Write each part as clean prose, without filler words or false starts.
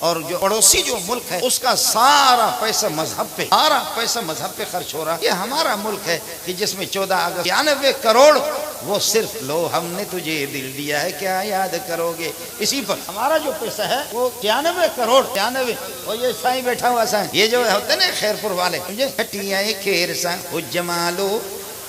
اور جو پڑوسی جو ملک ہے اس کا سارا پیسہ مذہب پہ، سارا پیسہ مذہب پہ خرچ ہو رہا. یہ ہمارا ملک ہے کہ جس میں 14 اگست 92 کروڑ وہ صرف لو ہم نے تجھے دل دیا ہے کیا یاد کرو گے، اسی پر ہمارا جو پیسہ ہے وہ 93 کروڑ 93. اور یہ سائیں بیٹھا ہوا سائیں، یہ جو ہوتے ہیں نا خیر پور والے، مجھے ہٹیا خیر سا او جمالو،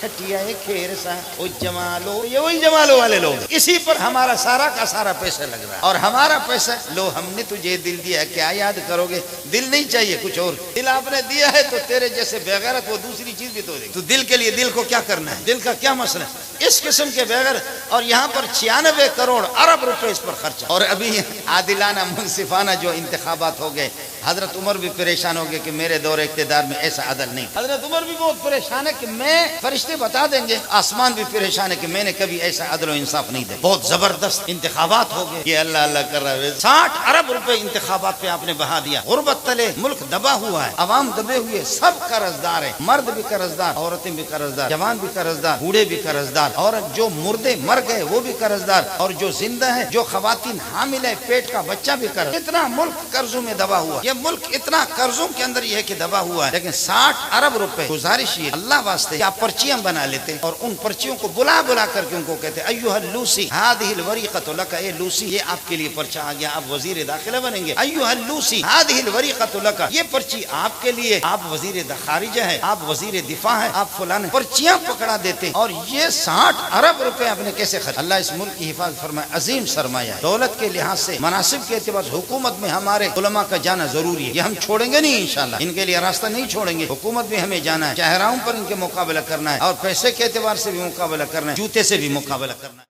ہٹیا خیر سا او جمالو، یہ وہی جمالو والے لوگ، اسی پر ہمارا سارا کا سارا پیسہ لگ رہا ہے. اور ہمارا پیسہ لو ہم نے تجھے دل دیا ہے کیا یاد کرو گے. دل نہیں چاہیے کچھ اور، دل آپ نے دیا ہے تو تیرے جیسے بغیرت وہ دوسری چیز بھی تو دے. تو دل کے لیے دل کو کیا کرنا ہے، دل کا کیا مسئلہ ہے اس قسم کے بغیر. اور یہاں پر 96 کروڑ ارب روپے اس پر خرچ. اور ابھی عادلانہ منصفانہ جو انتخابات ہو گئے، حضرت عمر بھی پریشان ہو گئے کہ میرے دور اقتدار میں ایسا عدل نہیں. حضرت عمر بھی بہت پریشان ہے کہ میں، فرشتے بتا دیں گے، آسمان بھی پریشان ہے کہ میں نے کبھی ایسا عدل و انصاف نہیں دیا. بہت زبردست انتخابات ہو گئے. یہ اللہ اللہ کر رہا ہے. 60 ارب روپے انتخابات پہ آپ نے بہا دیا. غربت تلے ملک دبا ہوا ہے، عوام دبے ہوئے، سب قرض دار ہے، مرد بھی قرض دار، عورتیں بھی قرض دار، جوان بھی قرض دار، بوڑھے بھی قرض دار، اور جو مردے مر گئے وہ بھی قرض دار، اور جو زندہ ہے، جو خواتین حامل ہے، پیٹ کا بچہ بھی قرض. اتنا ملک قرضوں میں دبا ہوا. یہ ملک اتنا قرضوں کے اندر یہ ہے کہ دبا ہوا ہے. لیکن 60 ارب روپے گزارش یہ اللہ واسطے آپ پرچیاں بنا لیتے اور ان پرچیوں کو بلا بلا کر کے ان کو کہتے ایھا اللوسی ہذہ الوریقۃ لک، اے لوسی یہ آپ کے لیے پرچہ آ گیا، آپ وزیر داخلہ بنیں گے. ایھا اللوسی ہذہ الوریقۃ لک، یہ پرچی آپ کے لیے، آپ وزیر خارجہ ہے، آپ وزیر دفاع ہے، آپ فلاں. پرچیاں پکڑا دیتے. اور یہ 60 ارب روپے آپ نے کیسے خرچ. اللہ اس ملک کی حفاظت فرمائے. عظیم سرمایہ ہے دولت کے لحاظ سے، مناصب کے اعتبار سے حکومت میں ہمارے علماء کا جانا ضروری ہے. یہ ہم چھوڑیں گے نہیں انشاءاللہ، ان کے لیے راستہ نہیں چھوڑیں گے. حکومت میں ہمیں جانا ہے، چہراؤں پر ان کے مقابلہ کرنا ہے، اور پیسے کے اعتبار سے بھی مقابلہ کرنا ہے، جوتے سے بھی مقابلہ کرنا ہے.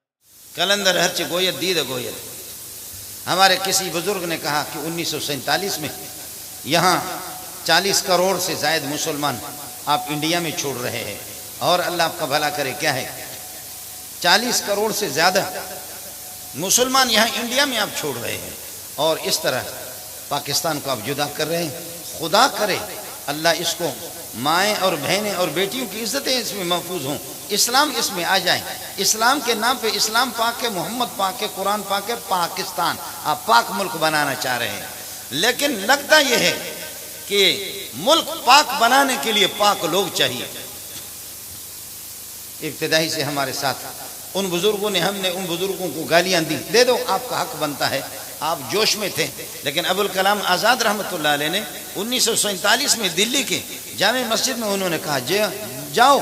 کلندر ہرچ گویت دید گویت. ہمارے کسی بزرگ نے کہا کہ 1947 میں یہاں 40 کروڑ سے زائد مسلمان آپ انڈیا میں چھوڑ رہے ہیں، اور اللہ آپ کا بھلا کرے. کیا ہے 40 کروڑ سے زیادہ مسلمان یہاں انڈیا میں آپ چھوڑ رہے ہیں، اور اس طرح پاکستان کو آپ جدا کر رہے ہیں. خدا کرے اللہ اس کو مائیں اور بہنیں اور بیٹیوں کی عزتیں اس میں محفوظ ہوں، اسلام اس میں آ جائیں. اسلام کے نام پہ اسلام پاک ہے، محمد پاک ہے، قرآن پاک ہے. پاکستان آپ پاک ملک بنانا چاہ رہے ہیں، لیکن لگتا یہ ہے کہ ملک پاک بنانے کے لیے پاک لوگ چاہیے. ابتدائی سے ہمارے ساتھ ان بزرگوں نے، ہم نے ان بزرگوں کو گالیاں دی. دے دو، آپ کا حق بنتا ہے، آپ جوش میں تھے. لیکن ابوالکلام آزاد رحمۃ اللہ علیہ نے 1947 میں دلی کے جامع مسجد میں انہوں نے کہا جاؤ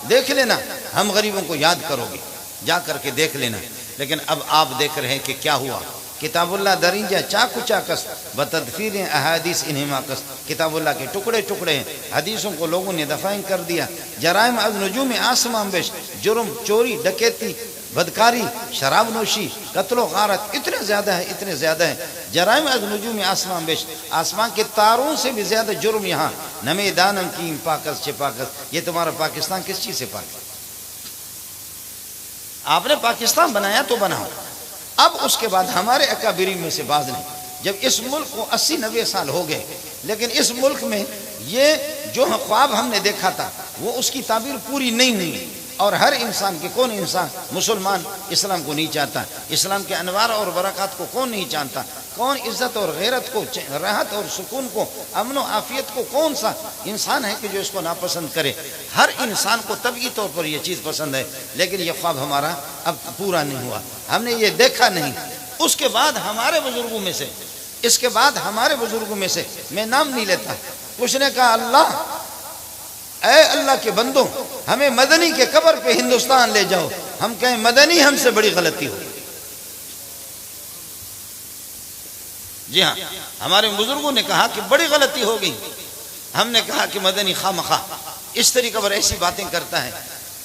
دیکھ لینا، ہم غریبوں کو یاد کرو گے، جا کر کے دیکھ لینا. لیکن اب آپ دیکھ رہے ہیں کہ کیا ہوا. کتاب اللہ درینجہ چاکو چاکس بتدفیر احادیث انہما کس. کتاب اللہ کے ٹکڑے ٹکڑے ہیں، حدیثوں کو لوگوں نے دفن کر دیا. جرائم از نجوم آسمان بیش، جرم، چوری، ڈکیتی، بدکاری، شراب نوشی، قتل و غارت اتنے زیادہ ہے، اتنے زیادہ ہے. جرائم از نجوم آسمان بیش، آسمان کے تاروں سے بھی زیادہ جرم یہاں. نمے دانم کی پاکس چپاکس. یہ تمہارا پاکستان کس چیز سے پاک ہے؟ آپ نے پاکستان بنایا تو بناؤ. اب اس کے بعد ہمارے اکابرین میں سے بعض نے، جب اس ملک کو 80-90 سال ہو گئے، لیکن اس ملک میں یہ جو خواب ہم نے دیکھا تھا وہ اس کی تعبیر پوری نہیں ہوئی. اور ہر انسان کے، کون انسان مسلمان اسلام کو نہیں چاہتا؟ اسلام کے انوار اور برکات کو کون نہیں چاہتا؟ کون عزت اور غیرت کو، راحت اور سکون کو، امن و عافیت کو، کون سا انسان ہے کہ جو اس کو ناپسند کرے؟ ہر انسان کو طبعی طور پر یہ چیز پسند ہے، لیکن یہ خواب ہمارا اب پورا نہیں ہوا، ہم نے یہ دیکھا نہیں. اس کے بعد ہمارے بزرگوں میں سے، اس کے بعد ہمارے بزرگوں میں سے، میں نام نہیں لیتا، کچھ نے کہا اللہ، اے اللہ کے بندوں، ہمیں مدنی کے قبر پہ ہندوستان لے جاؤ. ہم کہیں مدنی ہم سے بڑی غلطی ہو. جی ہاں، ہمارے بزرگوں نے کہا کہ بڑی غلطی ہو گئی. ہم نے کہا کہ مدنی خواہ مخواہ اس طریقے پر ایسی باتیں کرتا ہے.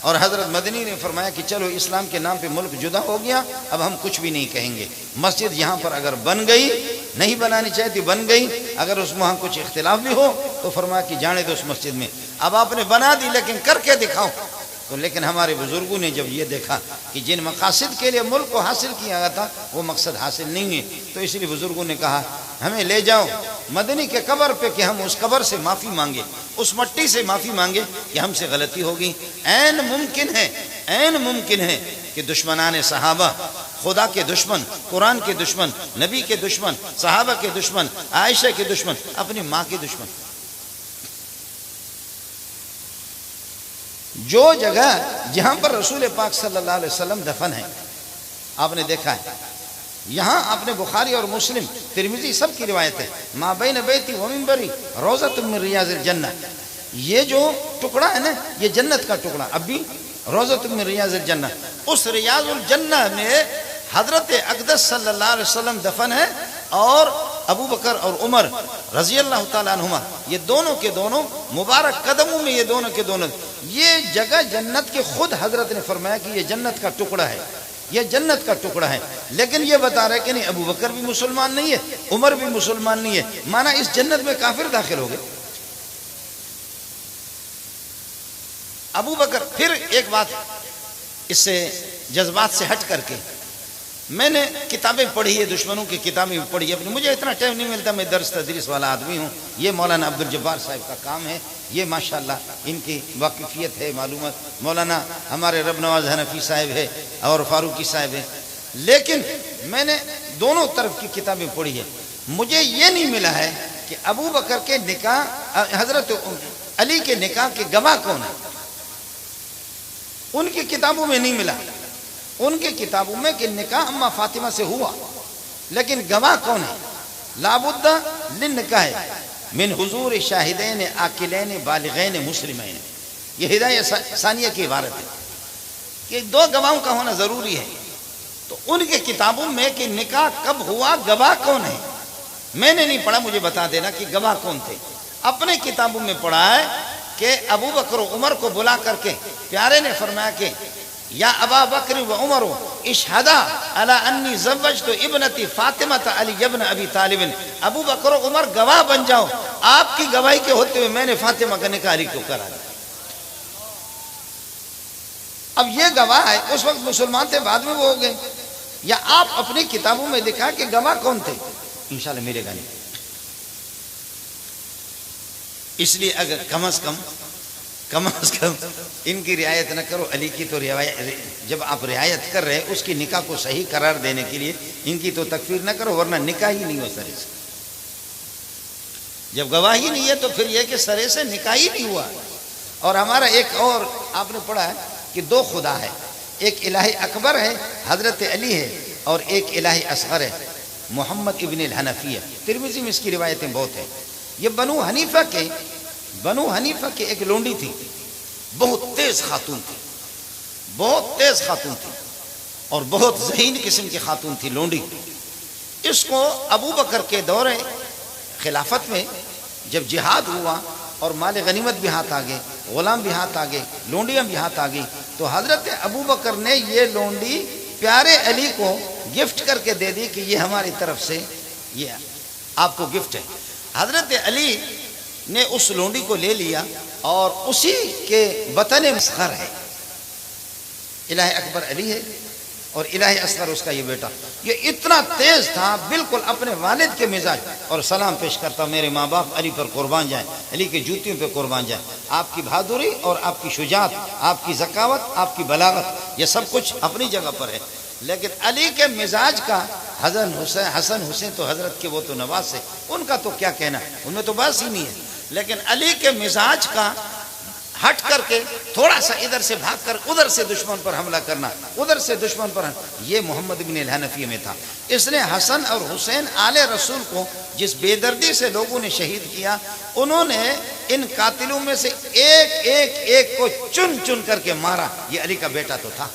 اور حضرت مدنی نے فرمایا کہ چلو اسلام کے نام پہ ملک جدا ہو گیا، اب ہم کچھ بھی نہیں کہیں گے. مسجد یہاں پر اگر بن گئی، نہیں بنانی چاہتی، بن گئی، اگر اس میں وہاں کچھ اختلاف بھی ہو تو فرمایا کہ جانے دو اس مسجد میں. اب آپ نے بنا دی لیکن کر کے دکھاؤ. تو لیکن ہمارے بزرگوں نے جب یہ دیکھا کہ جن مقاصد کے لیے ملک کو حاصل کیا گیا تھا وہ مقصد حاصل نہیں ہے، تو اس لیے بزرگوں نے کہا ہمیں لے جاؤ مدنی کے قبر پہ کہ ہم اس قبر سے معافی مانگے، اس مٹی سے معافی مانگے کہ ہم سے غلطی ہوگی. عین ممکن ہے کہ دشمنان صحابہ، خدا کے دشمن، قرآن کے دشمن، نبی کے دشمن، صحابہ کے دشمن، عائشہ کے دشمن، اپنی ماں کے دشمن. جو جگہ جہاں پر رسول پاک صلی اللہ علیہ وسلم دفن ہے، آپ نے دیکھا ہے، یہاں آپ نے بخاری اور مسلم، ترمذی سب کی روایت ہے، ما بین بیتی و منبری روضۃ من ریاض الجنہ. یہ جو ٹکڑا ہے نا، یہ جنت کا ٹکڑا، اب بھی روضۃ من ریاض الجنہ، اس ریاض الجنہ میں حضرت اقدس صلی اللہ علیہ وسلم دفن ہے، اور ابو بکر اور عمر رضی اللہ تعالیٰ عنہما یہ دونوں کے دونوں مبارک قدموں میں، یہ دونوں کے دونوں، یہ جگہ جنت کے خود حضرت نے فرمایا کہ یہ جنت کا ٹکڑا ہے، یہ جنت کا ٹکڑا ہے. لیکن یہ بتا رہے کہ نہیں، ابو بکر بھی مسلمان نہیں ہے، عمر بھی مسلمان نہیں ہے، مانا اس جنت میں کافر داخل ہو گئے. ابو بکر، پھر ایک بات اس سے جذبات سے ہٹ کر کے، میں نے کتابیں پڑھی ہے، دشمنوں کی کتابیں پڑھی ہے، مجھے اتنا ٹائم نہیں ملتا، میں درس تدریس والا آدمی ہوں، یہ مولانا عبدالجبار صاحب کا کام ہے، یہ ماشاءاللہ ان کی واقفیت ہے، معلومات. مولانا ہمارے رب نواز حنفی صاحب ہے اور فاروقی صاحب ہے. لیکن میں نے دونوں طرف کی کتابیں پڑھی ہے، مجھے یہ نہیں ملا ہے کہ ابو بکر کے نکاح، حضرت علی کے نکاح کے گواہ کون ہیں. ان کی کتابوں میں نہیں ملا، ان کی کتابوں میں کہ نکاح اما فاطمہ سے ہوا، لیکن گواہ کون ہے؟ لابد للنکاح من حضور شاہدین عاقلین بالغین مسلمین. یہ ہدایہ ثانیہ کی عبارت ہے کہ دو گواہوں کا ہونا ضروری ہے. تو ان کے کتابوں میں کہ نکاح کب ہوا، گواہ کون ہے، میں نے نہیں پڑھا، مجھے بتا دینا کہ گواہ کون تھے. اپنے کتابوں میں پڑھا ہے کہ ابو بکر و عمر کو بلا کر کے پیارے نے فرمایا کہ یا ابا بکر و عمر اشہدا علی انی زوجت ابنتی فاطمہ علی ابن ابی طالب. ابو بکر و عمر گواہ بن جاؤ، آپ کی گواہی کے ہوتے ہوئے میں نے فاطمہ کا نکاح علی کو کرا دیا. اب یہ گواہ ہے، اس وقت مسلمان تھے، بعد میں وہ ہو گئے. یا آپ اپنی کتابوں میں لکھا کہ گواہ کون تھے، انشاءاللہ ملے گا نہیں. اس لیے اگر کم از کم ان کی رعایت نہ کرو، علی کی تو جب آپ رعایت کر رہے اس کی نکاح کو صحیح قرار دینے کے لیے ان کی تو تکفیر نہ کرو، ورنہ نکاح ہی نہیں ہو سرے سے. جب گواہی نہیں ہے تو پھر یہ کہ سرے سے نکاح ہی نہیں ہوا. اور ہمارا ایک اور آپ نے پڑھا ہے کہ دو خدا ہے، ایک الہ اکبر ہے حضرت علی ہے، اور ایک الہ اصغر ہے محمد ابن الحنفیہ. ترمذی میں اس کی روایتیں بہت ہیں. یہ بنو حنیفہ کے ایک لونڈی تھی، بہت تیز خاتون تھی، بہت تیز خاتون تھی، اور بہت ذہین قسم کی خاتون تھی لونڈی. اس کو ابو بکر کے دور خلافت میں جب جہاد ہوا اور مال غنیمت بھی ہاتھ آ گئے، غلام بھی ہاتھ آ گئے، لونڈیاں بھی ہاتھ آ گئی، تو حضرت ابو بکر نے یہ لونڈی پیارے علی کو گفٹ کر کے دے دی کہ یہ ہماری طرف سے یہ آپ کو گفٹ ہے. حضرت علی نے اس لونڈی کو لے لیا، اور اسی کے بطن اصغر ہے، الہ اکبر علی ہے اور الہ اصغر اس کا یہ بیٹا. یہ اتنا تیز تھا، بالکل اپنے والد کے مزاج. اور سلام پیش کرتا، میرے ماں باپ علی پر قربان جائیں، علی کی جوتیوں پہ قربان جائیں. آپ کی بہادری اور آپ کی شجاعت، آپ کی ذکاوت، آپ کی بلاغت، یہ سب کچھ اپنی جگہ پر ہے. لیکن علی کے مزاج کا، حسن حسین تو حضرت کے وہ تو نواز ہے، ان کا تو کیا کہنا، ان میں تو بات ہی نہیں ہے. لیکن علی کے مزاج کا ہٹ کر کے تھوڑا سا ادھر سے بھاگ کر ادھر سے دشمن پر حملہ کرنا، ادھر سے دشمن پر، یہ محمد بن الحنفیہ میں تھا. اس نے حسن اور حسین آل رسول کو جس بے دردی سے لوگوں نے شہید کیا، انہوں نے ان قاتلوں میں سے ایک کو چن چن کر کے مارا. یہ علی کا بیٹا تو تھا.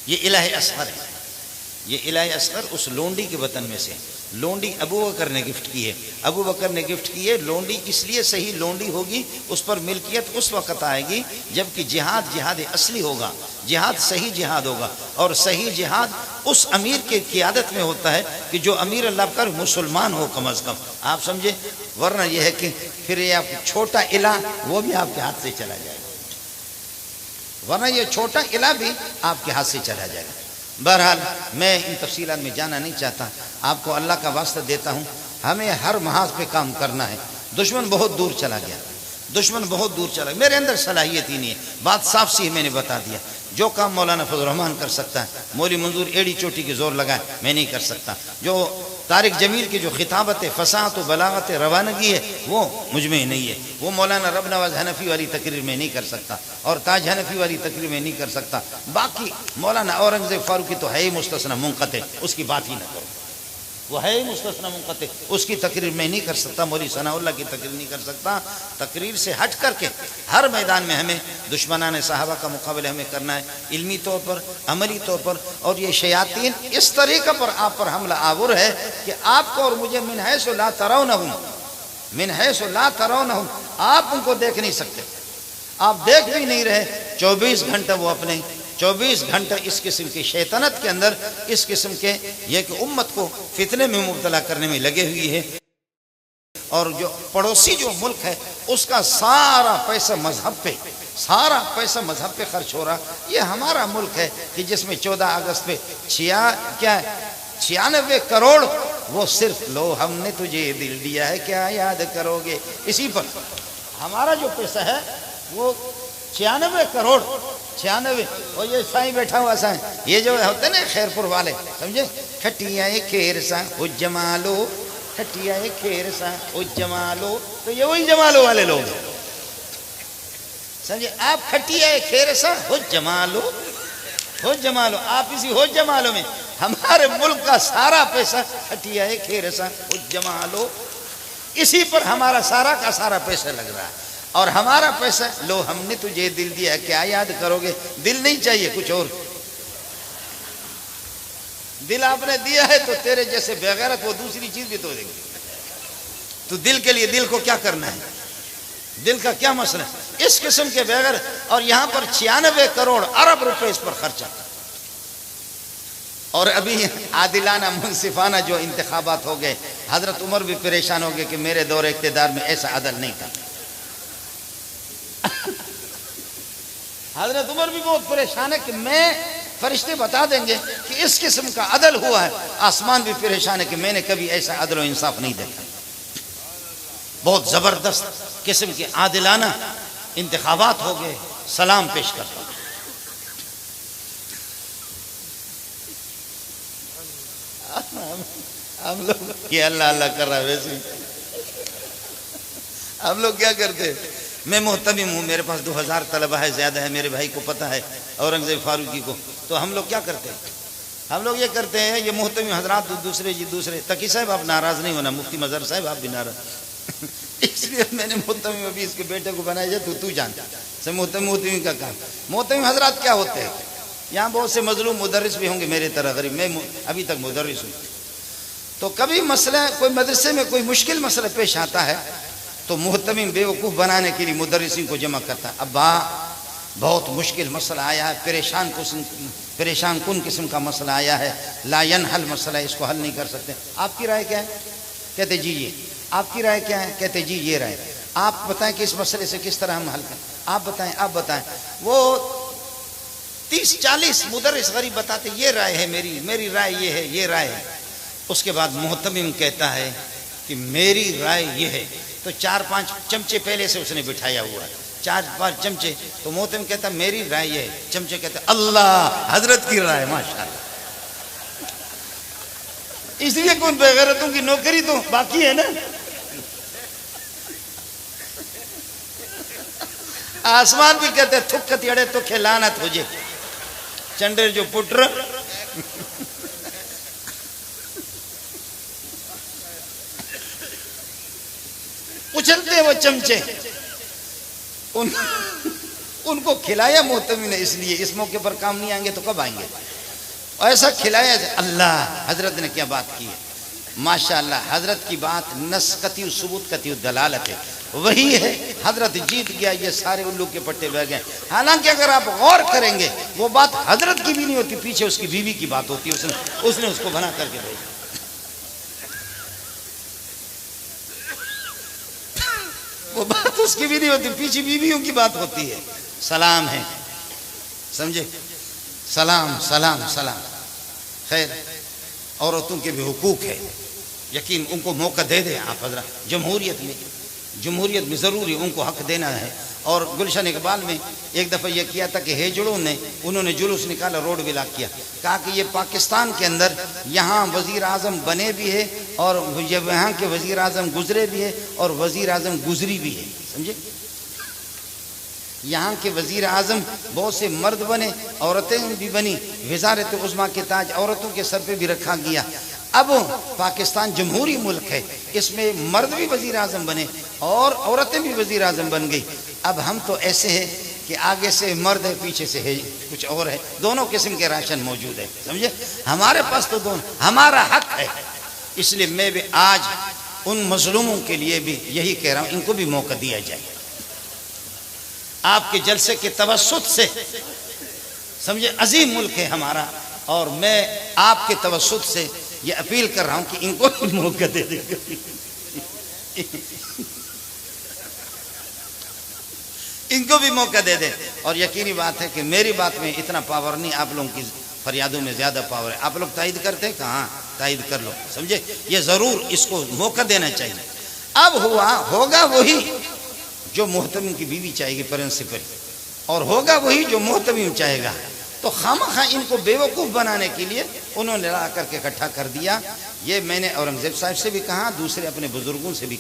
یہ الہ اصغر ہے. یہ الہ اصغر اس لونڈی کے وطن میں سے. لونڈی ابو بکر نے گفٹ کی ہے. ابو بکر نے گفٹ کی ہے. لونڈی اس لیے صحیح لونڈی ہوگی، اس پر ملکیت اس وقت آئے گی جب کہ جہاد اصلی ہوگا، جہاد صحیح جہاد ہوگا. اور صحیح جہاد اس امیر کے قیادت میں ہوتا ہے کہ جو امیر اللہ کر مسلمان ہو کم از کم، آپ سمجھے. ورنہ یہ ہے کہ پھر یہ آپ چھوٹا الہ وہ بھی آپ کے ہاتھ سے چلا جائے گا، ورنہ یہ چھوٹا الہ بھی آپ کے ہاتھ سے چلا جائے گا. بہرحال میں ان تفصیلات میں جانا نہیں چاہتا، آپ کو اللہ کا واسطہ دیتا ہوں. ہمیں ہر محاذ پہ کام کرنا ہے. دشمن بہت دور چلا گیا، دشمن بہت دور چلا، میرے اندر صلاحیت ہی نہیں ہے، بات صاف سی میں نے بتا دیا۔ جو کام مولانا فضل الرحمان کر سکتا ہے، مولوی منظور ایڑی چوٹی کے زور لگائے، میں نہیں کر سکتا۔ جو طارق جمیل کی جو خطابت فصاحت و بلاغت روانگی ہے وہ مجھ میں نہیں ہے، وہ مولانا رب نواز حنفی والی تقریر میں نہیں کر سکتا، اور تاج حنفی والی تقریر میں نہیں کر سکتا۔ باقی مولانا اورنگزیب فاروقی تو ہے ہی مستثنی منقطع، اس کی بات ہی نہ کرو، وہ ہے ہی مستثنی منقطع، اس کی تقریر میں نہیں کر سکتا، مولوی ثناء اللہ کی تقریر نہیں کر سکتا۔ تقریر سے ہٹ کر کے ہر میدان میں ہمیں دشمنان صحابہ کا مقابلہ ہمیں کرنا ہے، علمی طور پر، عملی طور پر۔ اور یہ شیاطین اس طریقے پر آپ پر حملہ آور ہے کہ آپ کو اور مجھے من حیث لا ترونہم، من حیث لا ترونہم، آپ ان کو دیکھ نہیں سکتے، آپ دیکھ بھی نہیں رہے۔ 24 گھنٹہ وہ اپنے 24 گھنٹہ اس قسم کی شیطنت کے اندر، اس قسم کے یہ کہ امت کو فتنے میں مبتلا کرنے میں لگے ہوئی ہے۔ اور جو پڑوسی جو ملک ہے اس کا سارا پیسہ مذہب پہ، سارا پیسہ مذہب پہ خرچ ہو رہا۔ یہ ہمارا ملک ہے کہ جس میں 14 اگست پہ 96 کروڑ، وہ صرف لو ہم نے تجھے دل دیا ہے کیا یاد کرو گے، اسی پر ہمارا جو پیسہ ہے وہ 96 کروڑ 96۔ اور یہ سائیں بیٹھا ہوا سائیں، یہ جو ہوتے نا خیر پور والے، سمجھے، کھٹیا خیر سا ہو جمالو، کھٹیا خیر سا ہو جمالو، تو یہ وہی جمالو والے لوگ ہیں، سمجھے۔ آپ کھٹیا خیر سا ہو جمالو، ہو جمالو، آپ اسی ہو جمالو میں ہمارے ملک کا سارا پیسہ کھٹیا خیر سا ہو جمالو، اسی پر ہمارا سارا کا سارا پیسہ لگ رہا ہے۔ اور ہمارا پیسہ لو ہم نے تجھے دل دیا کیا یاد کرو گے، دل نہیں چاہیے کچھ اور، دل آپ نے دیا ہے تو تیرے جیسے بغیرت وہ دوسری چیز بھی تو دیں گے، تو دل کے لیے دل کو کیا کرنا ہے، دل کا کیا مسئلہ ہے اس قسم کے بغیر۔ اور یہاں پر 96 کروڑ ارب روپے اس پر خرچہ، اور ابھی عادلانہ منصفانہ جو انتخابات ہو گئے، حضرت عمر بھی پریشان ہو گئے کہ میرے دور اقتدار میں ایسا عدل نہیں تھا، حضرت عمر بھی بہت پریشان ہے کہ میں، فرشتے بتا دیں گے کہ اس قسم کا عدل ہوا ہے، آسمان بھی پریشان ہے کہ میں نے کبھی ایسا عدل و انصاف نہیں دیکھا۔ بہت زبردست قسم کے عادلانہ انتخابات ہو گئے، سلام پیش کرتا ہوں۔ ہم لوگ یہ اللہ اللہ کر رہا ہے، ویسے ہم لوگ کیا کرتے، میں محتمم ہوں، میرے پاس 2000 طلبہ ہے، زیادہ ہے، میرے بھائی کو پتہ ہے اورنگزیب فاروقی کو، تو ہم لوگ کیا کرتے ہیں، ہم لوگ یہ کرتے ہیں، یہ محتمم حضرات دوسرے تقی صاحب آپ ناراض نہیں ہونا، مفتی مظہر صاحب آپ بھی ناراض، اس لیے میں نے محتمم ابھی اس کے بیٹے کو بنایا جائے، تو جانتا ہے محتمم کا کام۔ محتمم حضرات کیا ہوتے ہیں، یہاں بہت سے مظلوم مدرس بھی ہوں گے میرے طرح غریب، میں ابھی تک مدرس ہوں، تو کبھی مسئلہ کوئی مدرسے میں کوئی مشکل مسئلہ پیش آتا ہے تو محتمم بیوقوف بنانے کے لیے مدرسین کو جمع کرتا ہے، ابا بہت مشکل مسئلہ آیا ہے، پریشان کن قسم کا مسئلہ آیا ہے، لا ینحل مسئلہ، اس کو حل نہیں کر سکتے، آپ کی رائے کیا ہے، کہتے جی یہ، آپ کی رائے کیا ہے، کہتے جی یہ رائے، آپ بتائیں کہ اس مسئلے سے کس طرح ہم حل کریں، آپ بتائیں، وہ 30-40 مدرس غریب بتاتے یہ رائے ہے، میری رائے یہ ہے، یہ رائے ہے، اس کے بعد محتمم کہتا ہے کہ میری رائے یہ ہے، تو 4-5 چمچے پہلے سے اس نے بٹھایا ہوا ہے، 4-5 چمچے، تو محتمم کہتا ہے میری رائے یہ ہے، چمچے کہتے ہیں اللہ حضرت کی رائے، ماشاءاللہ۔ اس لیے کون بغیرتوں کی نوکری تو باقی ہے نا، آسمان بھی کہتے ہیں تھک کتیڑے تو کھلانت ہو جے چنڈر جو پٹر، اچھلتے وہ چمچے، ان کو کھلایا محتمم نے، اس لیے اس موقع پر کام نہیں آئیں گے تو کب آئیں گے، ایسا کھلایا جائے۔ اللہ حضرت نے کیا بات کی ہے، ماشاءاللہ حضرت کی بات نص قطعی ثبوت قطعی دلالت ہے، وہی ہے، حضرت جیت گیا، یہ سارے الو کے پٹے بہ گئے۔ حالانکہ اگر آپ غور کریں گے وہ بات حضرت کی بھی نہیں ہوتی، پیچھے اس کی بیوی کی بات ہوتی ہے، اس نے اس کو بنا کر کے بھیجا۔ وہ بات اس کی بھی نہیں ہوتی، پیچھے بیویوں کی بات ہوتی ہے۔ سلام ہے، سمجھے، سلام سلام سلام۔ خیر، عورتوں کے بھی حقوق ہے، یقین ان کو موقع دے دیں آپ حضرات، جمہوریت میں جمہوریت میں ضروری ان کو حق دینا ہے۔ اور گلشن اقبال میں ایک دفعہ یہ کیا تھا کہ ہیجڑوں نے انہوں نے جلوس نکالا، روڈ بلاک کیا، کہا کہ یہ پاکستان کے اندر یہاں وزیر اعظم بنے بھی ہے اور یہاں کے وزیر اعظم گزرے بھی ہے اور وزیر اعظم گزری بھی ہے، سمجھے؟ یہاں کے وزیر اعظم بہت سے مرد بنے، عورتیں بھی بنی، وزارت عظمیٰ کے تاج عورتوں کے سر پہ بھی رکھا گیا۔ اب پاکستان جمہوری ملک ہے، اس میں مرد بھی وزیر اعظم بنے اور عورتیں بھی وزیر اعظم بن گئی۔ اب ہم تو ایسے ہیں کہ آگے سے مرد ہے، پیچھے سے ہے کچھ اور ہے، دونوں قسم کے راشن موجود ہے، سمجھے؟ ہمارے پاس تو دونوں، ہمارا حق ہے۔ اس لیے میں بھی آج ان مظلوموں کے لیے بھی یہی کہہ رہا ہوں، ان کو بھی موقع دیا جائے۔ آپ کے جلسے کے توسط سے، سمجھے، عظیم ملک ہے ہمارا، اور میں آپ کے توسط سے یہ اپیل کر رہا ہوں کہ ان کو بھی موقع دے دیں، ان کو بھی موقع دے دیں۔ اور یقینی بات ہے کہ میری بات میں اتنا پاور نہیں، آپ لوگوں کی فریادوں میں زیادہ پاور ہے۔ آپ لوگ تائید کرتے ہیں کہ ہاں تائید کر لو، سمجھے؟ یہ ضرور اس کو موقع دینا چاہیے۔ اب ہوگا وہی جو محتمم کی بیوی چاہے گی، پرنسپل، اور ہوگا وہی جو محتمم چاہے گا۔ تو خامخواہ ان کو بیوقوف بنانے کے لیے انہوں نے لا کر کے اکٹھا کر دیا۔ یہ میں نے اورنگزیب صاحب سے بھی کہا، دوسرے اپنے بزرگوں سے بھی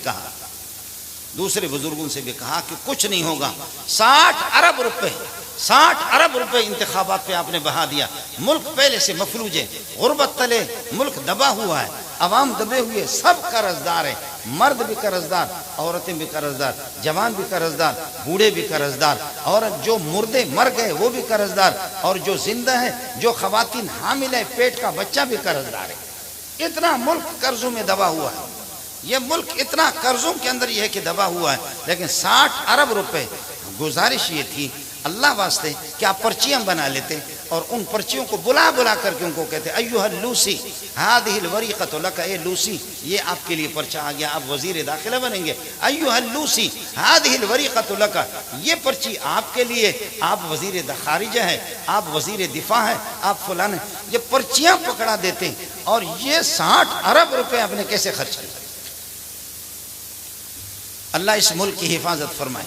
کہا، کہ کچھ نہیں ہوگا۔ 60 ارب روپے انتخابات پہ آپ نے بہا دیا۔ ملک پہلے سے مفلوج ہے، غربت تلے ملک دبا ہوا ہے، عوام دبے ہوئے، سب قرضدار ہیں، مرد بھی قرضدار، عورتیں بھی قرضدار، جوان بھی قرضدار، بوڑھے بھی قرضدار، اور جو مردے مر گئے وہ بھی قرضدار، اور جو زندہ ہے، جو خواتین حامل ہے، پیٹ کا بچہ بھی قرضدار ہے۔ اتنا ملک قرضوں میں دبا ہوا ہے، یہ ملک اتنا قرضوں کے اندر یہ ہے کہ دبا ہوا ہے۔ لیکن 60 ارب روپے، گزارش یہ تھی اللہ واسطے کہ آپ پرچیاں بنا لیتے اور ان پرچیوں کو بلا کر کے ان کو کہتے ایوہ اللوسی ہادہ الوریقۃ لک، اے لوسی یہ آپ کے لیے پرچہ آ گیا، آپ وزیر داخلہ بنیں گے۔ ایوہ اللوسی ہادہ الوریقۃ لک، یہ پرچی آپ کے لیے، آپ وزیر خارجہ ہے، آپ وزیر دفاع ہے، آپ فلان ہے۔ یہ پرچیاں پکڑا دیتے، اور یہ 60 ارب روپے آپ نے کیسے خرچ کیے؟ اللہ اس ملک کی حفاظت فرمائے،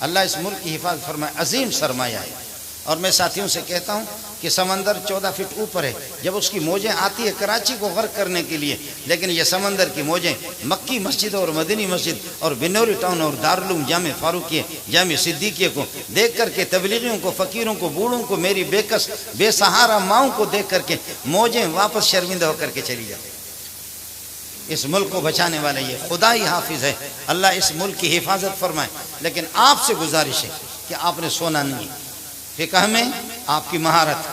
اللہ اس ملک کی حفاظت فرمائے، عظیم سرمایہ ہے۔ اور میں ساتھیوں سے کہتا ہوں کہ سمندر 14 فٹ اوپر ہے، جب اس کی موجیں آتی ہے کراچی کو غرق کرنے کے لیے، لیکن یہ سمندر کی موجیں مکی مسجد اور مدنی مسجد اور بنوری ٹاؤن اور دارالعلوم جامع فاروقیہ، جامع صدیقیہ کو دیکھ کر کے، تبلیغیوں کو، فقیروں کو، بوڑھوں کو، میری بے کس بے سہارا ماؤں کو دیکھ کر کے موجیں واپس شرمندہ ہو کر کے چلی جاتی۔ اس ملک کو بچانے والا یہ خدا ہی حافظ ہے، اللہ اس ملک کی حفاظت فرمائے۔ لیکن آپ سے گزارش ہے کہ آپ نے سونا نہیں، فقہ میں آپ کی مہارت،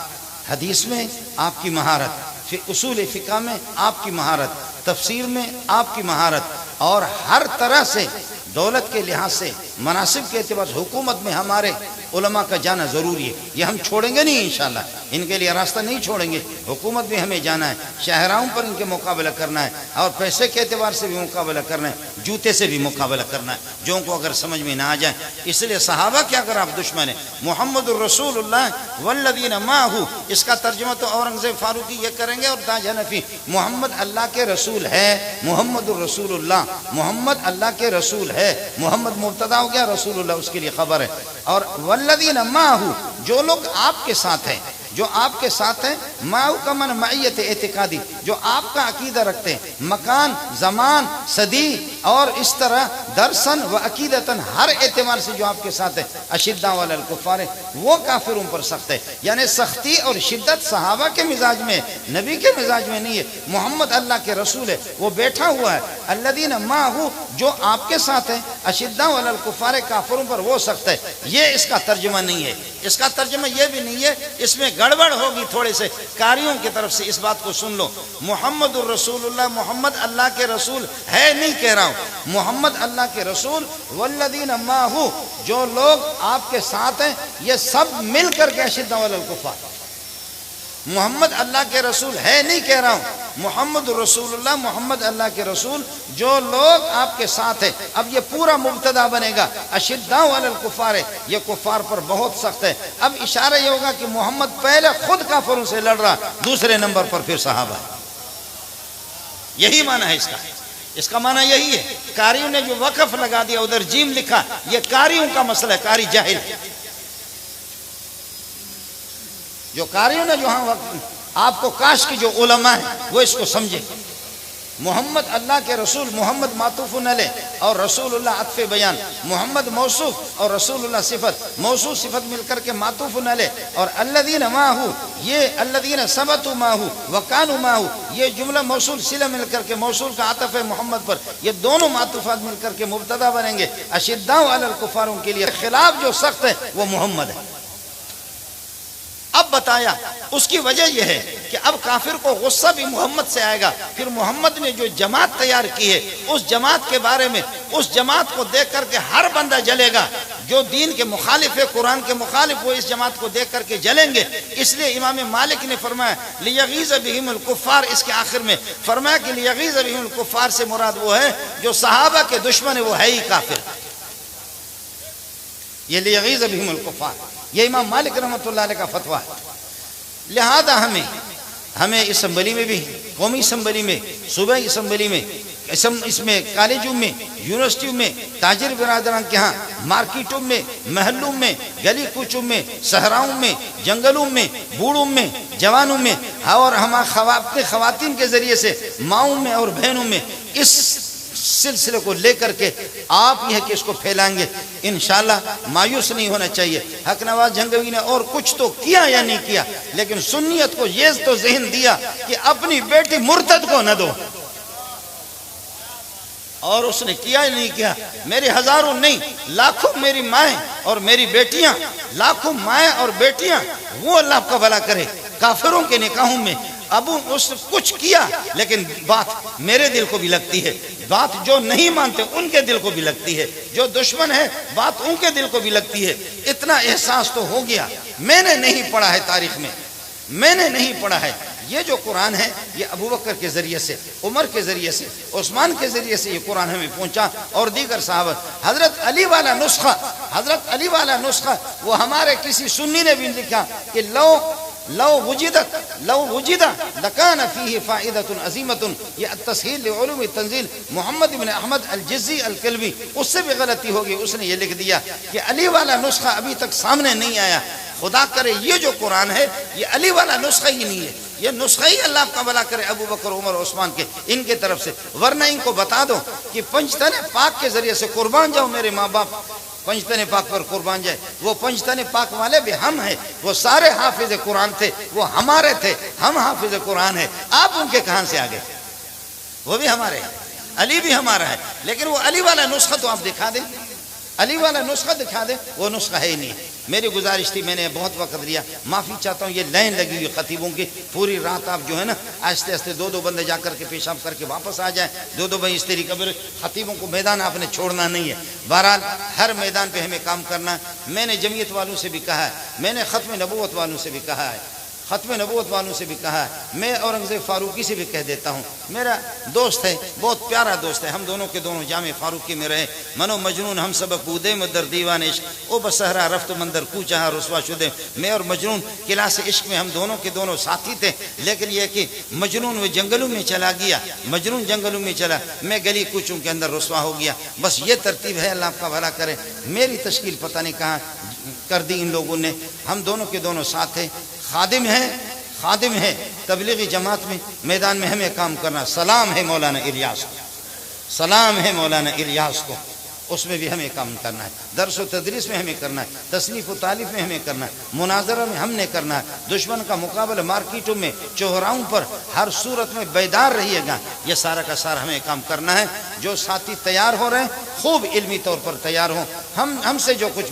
حدیث میں آپ کی مہارت، اصول فقہ میں آپ کی مہارت، تفسیر میں آپ کی مہارت، اور ہر طرح سے دولت کے لحاظ سے، مناسب کے اعتبار سے حکومت میں ہمارے علماء کا جانا ضروری ہے۔ یہ ہم چھوڑیں گے نہیں انشاءاللہ، ان کے لیے راستہ نہیں چھوڑیں گے، حکومت بھی ہمیں جانا ہے، شاہراہوں پر ان کے مقابلہ کرنا ہے، اور پیسے کے اعتبار سے بھی مقابلہ کرنا ہے، جوتے سے بھی مقابلہ کرنا ہے، جو ان کو اگر سمجھ میں نہ آ جائے۔ اس لیے صحابہ کے اگر آپ دشمن ہیں، محمد الرسول اللہ والذین معہ، اس کا ترجمہ تو اورنگزیب فاروقی یہ کریں گے اور تاج حنفی، محمد اللہ کے رسول ہے، محمد الرسول اللہ، محمد اللہ کے رسول ہے، محمد مبتدا ہو گیا، رسول اللہ اس کے لیے خبر ہے، اور والذین معہ، جو لوگ آپ کے ساتھ ہیں، جو آپ کے ساتھ ہیں، معہ کا من معیت اعتقادی، جو آپ کا عقیدہ رکھتے ہیں، مکان، زمان، صدی اور اس طرح درسن و عقیدتاً ہر اعتبار سے جو آپ کے ساتھ ہے، اشداء علی الکفار، وہ کافروں پر سخت ہے۔ یعنی سختی اور شدت صحابہ کے مزاج میں، نبی کے مزاج میں نہیں ہے، محمد اللہ کے رسول ہے، وہ بیٹھا ہوا ہے۔ الذین معہ، جو آپ کے ساتھ ہیں، اشداء علی الکفار، کافروں پر وہ سخت ہے۔ یہ اس کا ترجمہ نہیں ہے، اس کا ترجمہ یہ بھی نہیں ہے، اس میں گڑبڑ ہوگی تھوڑے سے کاریوں کی طرف سے، اس بات کو سن لو۔ محمد الرسول اللہ، محمد اللہ کے رسول ہے نہیں کہہ رہا ہوں، محمد اللہ کے رسول، والذین معہ، جو لوگ آپ کے ساتھ ہیں، یہ سب مل کر کے اشداء علی الکفار، محمد اللہ کے رسول ہے نہیں کہہ رہا ہوں، محمد رسول اللہ، محمد اللہ کے رسول، جو لوگ آپ کے ساتھ ہیں۔ اب یہ پورا مبتدا بنے گا، اشداء علی الکفار، یہ کفار پر بہت سخت ہے۔ اب اشارہ یہ ہوگا کہ محمد پہلے خود کافروں سے لڑ رہا، دوسرے نمبر پر پھر صحابہ ہے، یہی معنی ہے اس کا۔ اس کا معنی یہی ہے، قاریوں نے جو وقف لگا دیا ادھر جیم لکھا، یہ قاریوں کا مسئلہ ہے، قاری جاہل جو قاریوں نے جو ہاں آپ کو کاش کی جو علماء ہیں وہ اس کو سمجھے۔ محمد اللہ کے رسول، محمد معطوف علیہ اور رسول اللہ عطف بیان، محمد موصوف اور رسول اللہ صفت، موصوف صفت مل کر کے معطوف علیہ، اور الذین معہ، یہ الذین ثبتوا معہ وکانوا معہ، یہ جملہ موصول صلہ مل کر کے موصول کا عطف ہے محمد پر، یہ دونوں معطوفات مل کر کے مبتدا بنیں گے۔ اشداء علی الکفار، ان کے لیے خلاف جو سخت ہے وہ محمد ہے۔ اب بتایا اس کی وجہ یہ ہے کہ اب کافر کو غصہ بھی محمد سے آئے گا، پھر محمد نے جو جماعت تیار کی ہے اس جماعت کے بارے میں، اس جماعت کو دیکھ کر کے ہر بندہ جلے گا جو دین کے مخالف ہے، قرآن کے مخالف، وہ اس جماعت کو دیکھ کر کے جلیں گے۔ اس لیے امام مالک نے فرمایا لیغیظ بہم الکفار، اس کے آخر میں فرمایا کہ لیغیظ بہم الکفار سے مراد وہ ہے جو صحابہ کے دشمن ہے، وہ ہے ہی کافر، یہ لیغیظ بہم الکفار، یہ امام مالک رحمۃ اللہ علیہ کا فتویٰ ہے۔ لہذا ہمیں اسمبلی میں بھی، قومی اسمبلی میں، صوبائی اسمبلی میں، اس میں کالجوں میں، یونیورسٹیوں میں، تاجر برادران کے ہاں، مارکیٹوں میں، محلوں میں، گلی کوچوں میں، صحراؤں میں، جنگلوں میں، بوڑھوں میں، جوانوں میں، اور ہم خواتین کے ذریعے سے ماؤں میں اور بہنوں میں اس سلسلے کو لے کر کے آپ یہ کہ اس کو پھیلائیں گے انشاءاللہ۔ مایوس نہیں ہونا چاہیے۔ حق نواز جھنگوی نے اور کچھ تو کیا یا نہیں کیا، لیکن سنیت کو یہ تو ذہن دیا کہ اپنی بیٹی مرتد کو نہ دو، اور اس نے کیا یا نہیں کیا۔ میری ہزاروں نہیں لاکھوں میری مائیں اور میری بیٹیاں، لاکھوں مائیں اور بیٹیاں، وہ اللہ کا بھلا کرے کافروں کے نکاحوں میں۔ ابو اس نے کچھ کیا، لیکن بات میرے دل کو بھی لگتی ہے، بات جو نہیں مانتے ان کے دل کو بھی لگتی ہے، جو دشمن ہے بات ان کے دل کو بھی لگتی ہے۔ اتنا احساس تو ہو گیا۔ میں نے نہیں پڑھا ہے تاریخ میں، میں نے نہیں پڑھا ہے، یہ جو قرآن ہے یہ ابو بکر کے ذریعے سے، عمر کے ذریعے سے، عثمان کے ذریعے سے یہ قرآن ہمیں پہنچا، اور دیگر صحابہ۔ حضرت علی والا نسخہ، حضرت علی والا نسخہ وہ ہمارے کسی سنی نے بھی لکھا کہ لو وجد لکان فیہ فائدۃ عظیمۃ، یہ التسہیل لعلوم التنزیل محمد بن احمد الجزی الکلبی، اس سے بھی غلطی ہوگی، اس نے یہ لکھ دیا کہ علی والا نسخہ ابھی تک سامنے نہیں آیا۔ خدا کرے یہ جو قرآن ہے یہ علی والا نسخہ ہی نہیں ہے، یہ نسخہ ہی اللہ کا بھلا کرے ابو بکر، عمر، عثمان کے، ان کے طرف سے۔ ورنہ ان کو بتا دو کہ پنجتن پاک کے ذریعے سے قربان جاؤ میرے ماں باپ، پنجتن پاک پر قربان جائے، وہ پنجتن پاک والے بھی ہم ہیں، وہ سارے حافظ قرآن تھے، وہ ہمارے تھے، ہم حافظ قرآن ہیں، آپ ان کے کہاں سے آگے؟ وہ بھی ہمارے ہیں، علی بھی ہمارا ہے، لیکن وہ علی والا نسخہ تو آپ دکھا دیں، علی والا نسخہ دکھا دیں، وہ نسخہ ہے ہی نہیں۔ میری گزارش تھی، میں نے بہت وقت لیا، معافی چاہتا ہوں، یہ لائن لگی ہوئی خطیبوں کی، پوری رات آپ جو ہے نا آہستہ آہستہ دو بندے جا کر کے پیشاب کر کے واپس آ جائیں، دو بھائی اس طریقے پر خطیبوں کو میدان آپ نے چھوڑنا نہیں ہے۔ بہرحال ہر میدان پہ ہمیں کام کرنا ہے۔ میں نے جمعیت والوں سے بھی کہا ہے، میں نے ختم نبوت والوں سے بھی کہا ہے، ختم نبوت والوں سے بھی کہا ہے، میں اورنگزیب فاروقی سے بھی کہہ دیتا ہوں، میرا دوست ہے، بہت پیارا دوست ہے، ہم دونوں کے دونوں جامع فاروقی میں رہے، منو مجنون ہم سبق بودے مدر دیوان عشق، او بسہرا رفت مندر کو چاہا رسوا شدے۔ میں اور مجنون کلاس عشق میں ہم دونوں کے دونوں ساتھی تھے، لیکن یہ کہ مجنون وہ جنگلوں میں چلا گیا، مجنون جنگلوں میں چلا، میں گلی کوچوں کے اندر رسوا ہو گیا۔ بس یہ ترتیب ہے، اللہ آپ کا بھلا کرے۔ میری تشکیل پتہ نہیں کہاں کر دی ان لوگوں نے، ہم دونوں کے دونوں ساتھ تھے، خادم ہے تبلیغی جماعت میں، میدان میں ہمیں کام کرنا۔ سلام ہے مولانا الیاس کو، سلام ہے مولانا الیاس کو، اس میں بھی ہمیں کام کرنا ہے، درس و تدریس میں ہمیں کرنا ہے، تصنیف و تالیف میں ہمیں کرنا ہے، مناظرہ میں ہم نے کرنا ہے، دشمن کا مقابلہ مارکیٹوں میں، چوراہوں پر، ہر صورت میں بیدار رہیے گا۔ یہ سارا کا سارا ہمیں کام کرنا ہے۔ جو ساتھی تیار ہو رہے ہیں خوب علمی طور پر تیار ہوں، ہم سے جو کچھ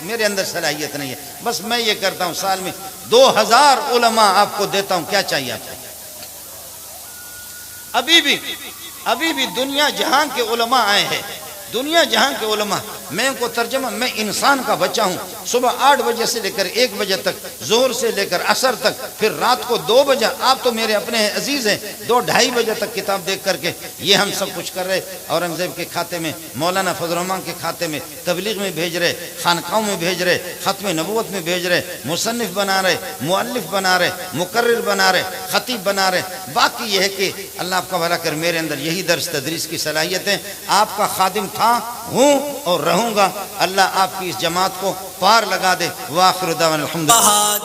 میرے اندر صلاحیت نہیں ہے، بس میں یہ کرتا ہوں سال میں 2000 علماء آپ کو دیتا ہوں، کیا چاہیے آپ کو؟ ابھی بھی دنیا جہان کے علماء آئے ہیں، دنیا جہاں کے علماء، میں ان کو ترجمہ، میں انسان کا بچہ ہوں، صبح 8 بجے سے لے کر 1 بجے تک، ظہر سے لے کر عصر تک، پھر رات کو 2 بجے، آپ تو میرے اپنے ہیں، عزیز ہیں، 2-2:30 بجے تک کتاب دیکھ کر کے یہ ہم سب کچھ کر رہے، اورنگزیب کے کھاتے میں، مولانا فضل الرحمان کے کھاتے میں، تبلیغ میں بھیج رہے، خانقاہوں میں بھیج رہے، ختم نبوت میں بھیج رہے، مصنف بنا رہے، مؤلف بنا رہے، مقرر بنا رہے، خطیب بنا رہے ہیں۔ باقی یہ ہے کہ اللہ آپ کا بھلا کر، میرے اندر یہی درس تدریس کی صلاحیت ہے، آپ کا خادم تھا، ہوں اور رہوں گا۔ اللہ آپ کی اس جماعت کو پار لگا دے۔ وآخر دعوانا الحمدللہ۔